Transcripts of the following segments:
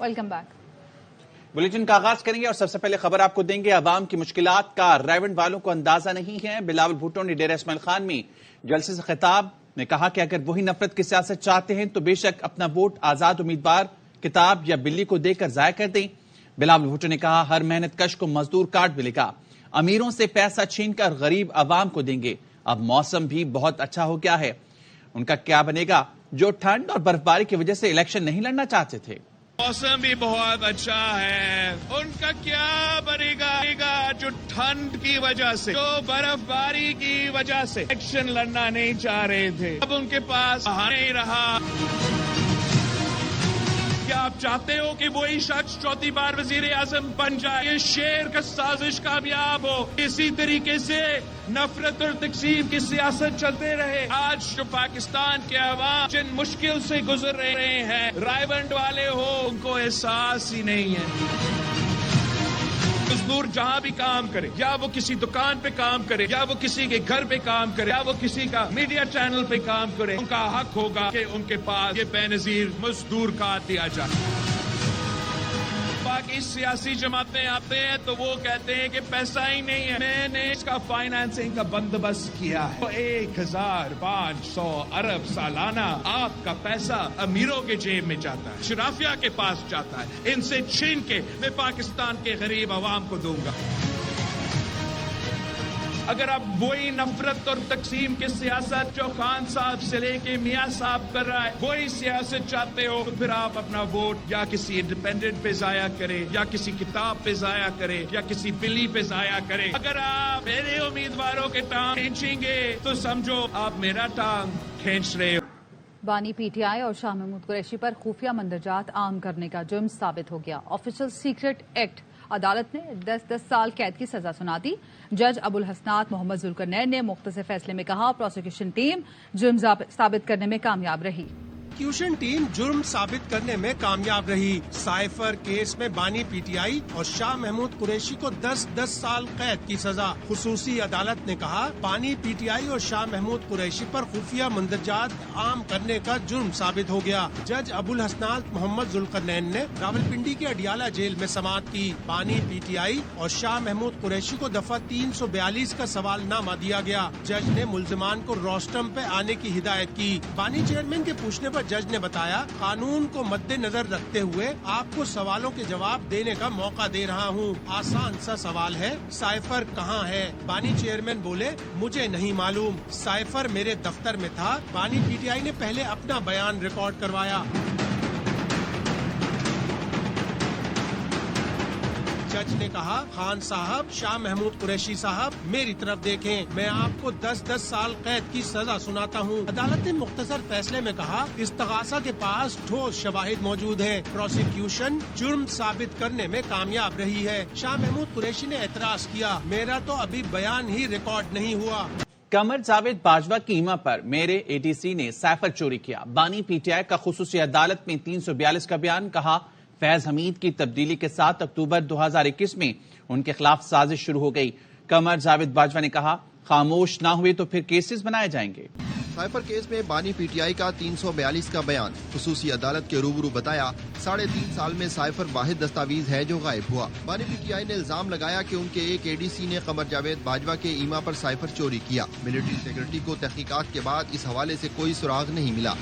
Welcome back. Bulletin کا آغاز کریں گے اور سب سے پہلے خبر آپ کو دیں گے. عوام کی مشکلات کا ریونڈ والوں کو اندازہ نہیں ہے. بلاول بھٹو نے ڈیرہ اسماعیل خان میں جلسے سے خطاب میں کہا کہ اگر وہی نفرت کی سیاست چاہتے ہیں تو بے شک اپنا ووٹ آزاد امیدوار کتاب یا بلی کو دے کر ضائع کر دیں. بلاول بھٹو نے کہا ہر محنت کش کو مزدور کارڈ ملے گا. امیروں سے پیسہ چھین کر غریب عوام کو دیں گے. اب موسم بھی بہت اچھا ہو گیا ہے. ان کا کیا بنے گا جو ٹھنڈ اور برف باری کی وجہ سے الیکشن نہیں لڑنا چاہتے تھے؟ موسم بھی بہت اچھا ہے. ان کا کیا بنے گا جو ٹھنڈ کی وجہ سے، جو برف باری کی وجہ سے الیکشن لڑنا نہیں چاہ رہے تھے. اب ان کے پاس نہیں رہا. کیا آپ چاہتے ہو کہ وہی شخص چوتھی بار وزیر اعظم بن جائے؟ یہ شیر کا سازش کامیاب ہو. اسی طریقے سے نفرت اور تقسیم کی سیاست چلتے رہے. آج جو پاکستان کے عوام جن مشکل سے گزر رہے ہیں، رائیونڈ والے ہو، ان کو احساس ہی نہیں ہے. مزدور جہاں بھی کام کرے، یا وہ کسی دکان پہ کام کرے، یا وہ کسی کے گھر پہ کام کرے، یا وہ کسی کا میڈیا چینل پہ کام کرے، ان کا حق ہوگا کہ ان کے پاس یہ بے نظیر مزدور کارڈ دیا جائے. باقی سیاسی جماعتیں آتے ہیں تو وہ کہتے ہیں کہ پیسہ ہی نہیں ہے. میں نے اس کا فائنانسنگ کا بندوبست کیا ہے. 1500 ارب سالانہ آپ کا پیسہ امیروں کے جیب میں جاتا ہے، شرافیہ کے پاس جاتا ہے. ان سے چھین کے میں پاکستان کے غریب عوام کو دوں گا. اگر آپ وہی نفرت اور تقسیم کی سیاست جو خان صاحب سے لے کے میاں صاحب کر رہا ہے، وہی سیاست چاہتے ہو، تو پھر آپ اپنا ووٹ یا کسی انڈیپینڈنٹ پہ ضائع کرے، یا کسی کتاب پہ ضائع کرے، یا کسی بلی پہ ضائع کرے. اگر آپ میرے امیدواروں کے ٹانگ کھینچیں گے تو سمجھو آپ میرا ٹانگ کھینچ رہے ہو. بانی پی ٹی آئی اور شاہ محمود قریشی پر خفیہ مندرجات عام کرنے کا جرم ثابت ہو گیا. آفیشل سیکرٹ ایکٹ عدالت نے 10 سال قید کی سزا سنا دی. جج ابوالحسنات محمد ذوالقرنین نے مختصر فیصلے میں کہا پروسیکیوشن ٹیم جرم ثابت کرنے میں کامیاب رہی. پروسیکیوشن ٹیم جرم ثابت کرنے میں کامیاب رہی. سائفر کیس میں بانی پی ٹی آئی اور شاہ محمود قریشی کو 10 سال قید کی سزا. خصوصی عدالت نے کہا بانی پی ٹی آئی اور شاہ محمود قریشی پر خفیہ مندرجات عام کرنے کا جرم ثابت ہو گیا. جج ابوالحسنات محمد ذوالقرنین نے راولپنڈی کے اڈیالہ جیل میں سماعت کی. بانی پی ٹی آئی اور شاہ محمود قریشی کو دفعہ 342 کا سوال نامہ دیا گیا. جج نے ملزمان کو روسٹم پہ آنے کی ہدایت کی. بانی چیئرمین کے پوچھنے پر جج نے بتایا قانون کو مد نظر رکھتے ہوئے آپ کو سوالوں کے جواب دینے کا موقع دے رہا ہوں. آسان سا سوال ہے، سائفر کہاں ہے؟ بانی چیئرمین بولے مجھے نہیں معلوم، سائفر میرے دفتر میں تھا. بانی پی ٹی آئی نے پہلے اپنا بیان ریکارڈ کروایا. جج نے کہا خان صاحب، شاہ محمود قریشی صاحب میری طرف دیکھیں، میں آپ کو 10 سال قید کی سزا سناتا ہوں. عدالت نے مختصر فیصلے میں کہا استغاثہ کے پاس ٹھوس شواہد موجود ہیں. پروسیکیوشن جرم ثابت کرنے میں کامیاب رہی ہے. شاہ محمود قریشی نے اعتراض کیا میرا تو ابھی بیان ہی ریکارڈ نہیں ہوا. قمر جاوید باجوہ کی ایما پر میرے اے ٹی سی نے سائفر چوری کیا. بانی پی ٹی آئی کا خصوصی عدالت میں 342 کا بیان. کہا فیض حمید کی تبدیلی کے ساتھ اکتوبر 2021 میں ان کے خلاف سازش شروع ہو گئی. قمر جاوید باجوہ نے کہا خاموش نہ ہوئے تو پھر کیسز بنائے جائیں گے. سائفر کیس میں بانی پی ٹی آئی کا 342 کا بیان. خصوصی عدالت کے روبرو بتایا 3.5 سال میں سائفر واحد دستاویز ہے جو غائب ہوا. بانی پی ٹی آئی نے الزام لگایا کہ ان کے ایک اے ڈی سی نے قمر جاوید باجوہ کے ایما پر سائفر چوری کیا. ملٹری سیکرٹری کو تحقیقات کے بعد اس حوالے سے کوئی سراغ نہیں ملا.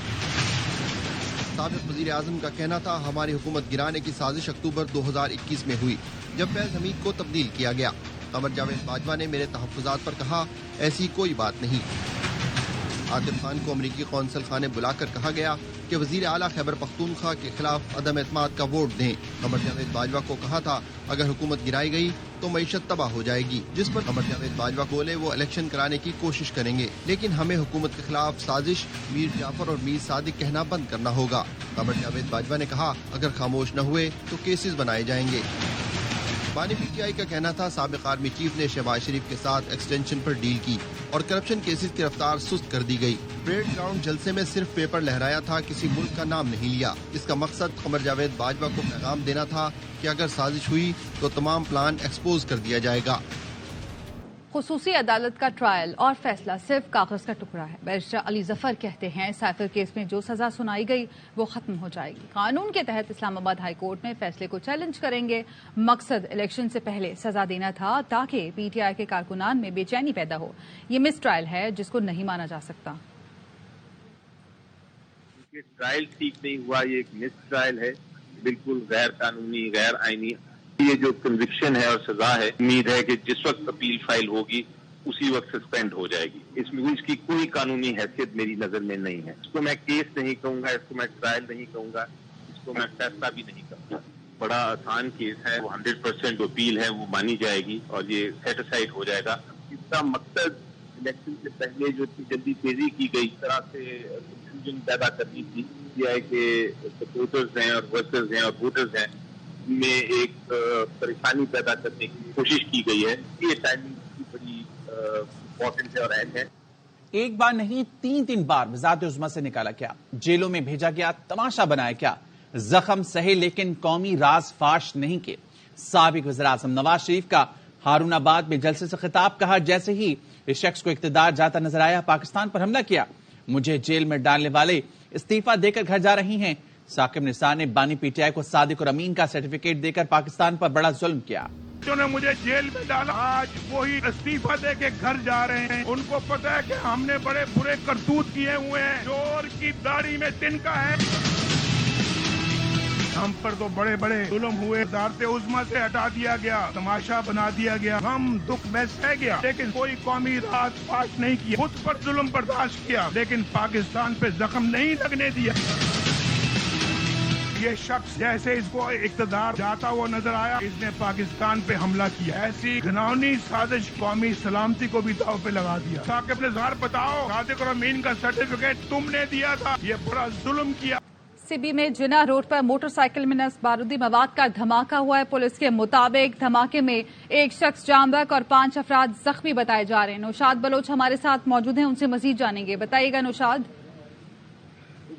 سابق وزیر اعظم کا کہنا تھا ہماری حکومت گرانے کی سازش اکتوبر 2021 میں ہوئی جب فیض حمید کو تبدیل کیا گیا. قمر جاوید باجوہ نے میرے تحفظات پر کہا ایسی کوئی بات نہیں. عاطف خان کو امریکی قونصل خانے بلا کر کہا گیا کہ وزیر اعلیٰ خیبر پختونخوا کے خلاف عدم اعتماد کا ووٹ دیں. قمر جاوید باجوہ کو کہا تھا اگر حکومت گرائی گئی تو معیشت تباہ ہو جائے گی، جس پر قمر جاوید باجوہ بولے وہ الیکشن کرانے کی کوشش کریں گے لیکن ہمیں حکومت کے خلاف سازش میر جعفر اور میر صادق کہنا بند کرنا ہوگا. قمر جاوید باجوہ نے کہا اگر خاموش نہ ہوئے تو کیسز بنائے جائیں گے. بانی پی ٹی آئی کا کہنا تھا سابق آرمی چیف نے شہباز شریف کے ساتھ ایکسٹینشن پر ڈیل کی اور کرپشن کیسز کی رفتار سست کر دی گئی. پریڈ گراؤنڈ جلسے میں صرف پیپر لہرایا تھا، کسی ملک کا نام نہیں لیا. اس کا مقصد قمر جاوید باجوہ کو پیغام دینا تھا کہ اگر سازش ہوئی تو تمام پلان ایکسپوز کر دیا جائے گا. خصوصی عدالت کا ٹرائل اور فیصلہ صرف کاغذ کا ٹکڑا ہے. بیرسٹر علی ظفر کہتے ہیں سائفر کیس میں جو سزا سنائی گئی وہ ختم ہو جائے گی. قانون کے تحت اسلام آباد ہائی کورٹ میں فیصلے کو چیلنج کریں گے. مقصد الیکشن سے پہلے سزا دینا تھا تاکہ پی ٹی آئی کے کارکنان میں بے چینی پیدا ہو. یہ مس ٹرائل ہے جس کو نہیں مانا جا سکتا. ٹرائل ٹھیک نہیں ہوا, یہ ایک مس ٹرائل ہے, بالکل غیر قانونی, غیر آئینی. یہ جو کنوکشن ہے اور سزا ہے, امید ہے کہ جس وقت اپیل فائل ہوگی اسی وقت سسپینڈ ہو جائے گی. اس میں اس کی کوئی قانونی حیثیت میری نظر میں نہیں ہے. اس کو میں کیس نہیں کہوں گا, اس کو میں ٹرائل نہیں کہوں گا, اس کو میں فیصلہ بھی نہیں کہوں گا. بڑا آسان کیس ہے, وہ 100% اپیل ہے, وہ مانی جائے گی اور یہ سیٹسفائڈ ہو جائے گا. اس کا مقصد الیکشن سے پہلے جو جلدی تیزی کی گئی, اس طرح سے کنفیوژن پیدا کرنی تھی. یہ ہے کہ سپورٹرز ہیں اور ورکرز ہیں اور ووٹرز ہیں میں ایک پریشانی پیدا کرنے کی کوشش کی گئی ہے. یہ ٹائمنگ کی بڑی امپورٹنٹ ہے اور اہم ہے. ایک بار نہیں 3 بار وزارت عظمیٰ سے نکالا کیا, جیلوں میں بھیجا گیا, تماشا بنایا کیا, زخم سہے لیکن قومی راز فاش نہیں کیے. سابق وزیراعظم نواز شریف کا ہارون آباد میں جلسے سے خطاب, کہا جیسے ہی اس شخص کو اقتدار جاتا نظر آیا پاکستان پر حملہ کیا. مجھے جیل میں ڈالنے والے استعفیٰ دے کر گھر جا رہی ہیں. ثاقب نثار نے بانی پی ٹی آئی کو صادق اور امین کا سرٹیفکیٹ دے کر پاکستان پر بڑا ظلم کیا. نے مجھے جیل میں ڈالا, آج وہی استعفیٰ دے کے گھر جا رہے ہیں. ان کو پتا ہے کہ ہم نے بڑے برے کرتوت کیے ہوئے ہیں. چور کی داڑھی میں تنکا ہے. ہم پر تو بڑے بڑے ظلم ہوئے, وزارت عظمیٰ سے ہٹا دیا گیا, تماشا بنا دیا گیا, ہم دکھ میں سہ گیا, لیکن کوئی قومی راز فاش نہیں کیا. خود پر ظلم برداشت کیا لیکن پاکستان پہ زخم نہیں لگنے دیا. یہ شخص جیسے اس کو اقتدار جاتا ہوا نظر آیا, اس نے پاکستان پہ حملہ کیا. ایسی گھناؤنی سازش قومی سلامتی کو بھی داؤ پہ لگا دیا. ثاقب نثار بتاؤ, صادق اور امین کا سرٹیفکیٹ تم نے دیا تھا, یہ بڑا ظلم کیا. سی بی میں جناح روڈ پر موٹر سائیکل میں نصب بارودی مواد کا دھماکہ ہوا ہے. پولیس کے مطابق دھماکے میں ایک شخص جاں بحق اور 5 افراد زخمی بتائے جا رہے ہیں. نوشاد بلوچ ہمارے ساتھ موجود ہیں, ان سے مزید جانیں گے. بتائیے گا نوشاد.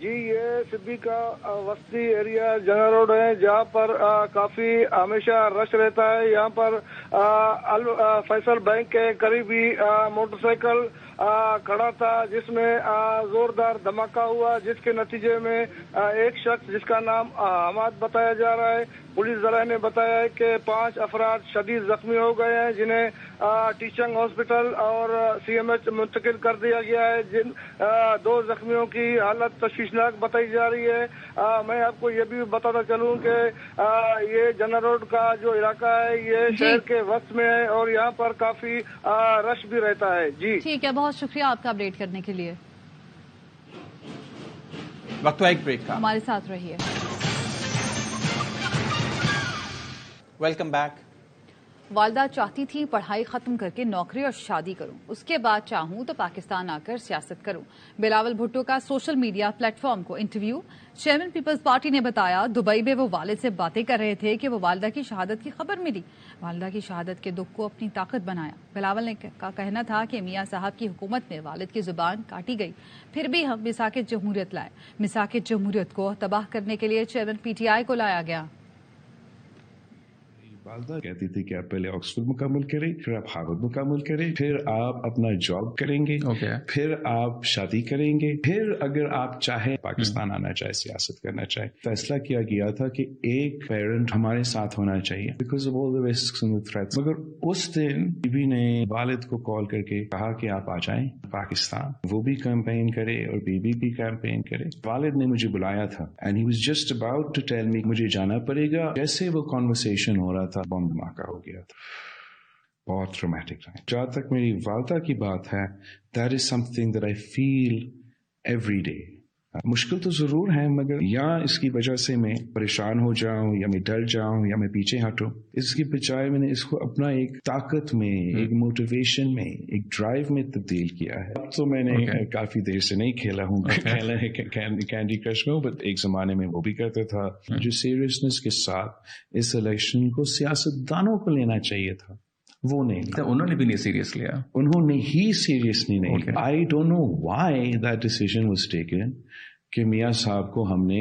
جی, یہ سبی کا وسطی ایریا جناح روڈ ہے جہاں پر کافی ہمیشہ رش رہتا ہے. یہاں پر فیصل بینک کے قریب ہی موٹر سائیکل کھڑا تھا جس میں زوردار دھماکہ ہوا, جس کے نتیجے میں ایک شخص جس کا نام حماد بتایا جا رہا ہے, پولیس ذرائع نے بتایا ہے کہ 5 افراد شدید زخمی ہو گئے ہیں جنہیں ٹیچنگ ہاسپٹل اور سی ایم ایچ منتقل کر دیا گیا ہے. جن 2 زخمیوں کی حالت تشویشناک بتائی جا رہی ہے. میں آپ کو یہ بھی بتاتا چلوں کہ یہ جناح روڈ کا جو علاقہ ہے یہ شہر کے وسط میں ہے اور یہاں پر کافی رش بھی رہتا ہے. جی ٹھیک ہے, بہت شکریہ آپ کا اپڈیٹ کرنے کے لیے. وقت ایک بریک کا, ہمارے ساتھ رہیے. Welcome back. والدہ چاہتی تھی پڑھائی ختم کر کے نوکری اور شادی کروں, اس کے بعد چاہوں تو پاکستان آ کر سیاست کروں. بلاول بھٹو کا سوشل میڈیا پلیٹ فارم کو انٹرویو. چیئرمین پیپلز پارٹی نے بتایا دبئی میں وہ والد سے باتیں کر رہے تھے کہ وہ والدہ کی شہادت کی خبر ملی. والدہ کی شہادت کے دکھ کو اپنی طاقت بنایا. بلاول کا کہنا تھا کہ میاں صاحب کی حکومت میں والد کی زبان کاٹی گئی, پھر بھی ہم مساک جمہوریت لائے. مساک جمہوریت کو تباہ کرنے کے لیے چیئرمین پی ٹی آئی کو لایا گیا. والدہ کہتی تھی کہ آپ پہلے آکسفورڈ مکمل کریں, پھر آپ ہارورڈ مکمل کریں, پھر آپ اپنا جاب کریں گے, پھر آپ شادی کریں گے, پھر اگر آپ چاہیں پاکستان آنا چاہے, سیاست کرنا چاہے. فیصلہ کیا گیا تھا کہ ایک پیرنٹ ہمارے ساتھ ہونا چاہیے because of all the risks and the threats. مگر اس دن بیوی نے والد کو کال کر کے کہا کہ آپ آ جائیں پاکستان, وہ بھی کیمپین کرے اور بیوی بھی کیمپین کرے. والد نے مجھے بلایا تھا and he was just about to tell me مجھے جانا پڑے گا. جیسے وہ کانورسیشن ہو رہا تھا بم دھماکہ ہو گیا تھا. بہت ٹرامیٹک تھا. جہاں تک میری والدہ کی بات ہے, that is something that I feel every day. مشکل تو ضرور ہے مگر یا اس کی وجہ سے میں پریشان ہو جاؤں یا میں ڈر جاؤں یا میں پیچھے ہٹوں, اس کی بجائے میں نے اس کو اپنا ایک طاقت میں, ایک موٹیویشن میں, ایک ڈرائیو میں تبدیل کیا ہے. اب تو میں نے کافی دیر سے نہیں کھیلا ہوں, کھیلا ہے کینڈی کرش میں, بٹ ایک زمانے میں وہ بھی کرتا تھا. جو سیریسنس کے ساتھ اس الیکشن کو سیاست دانوں کو لینا چاہیے تھا, وہ نہیں, انہوں نے بھی نہیں سیریس لیا. انہوں نے ہی سیریسلی نہیں. I don't know why that decision was taken کہ میاں صاحب کو ہم نے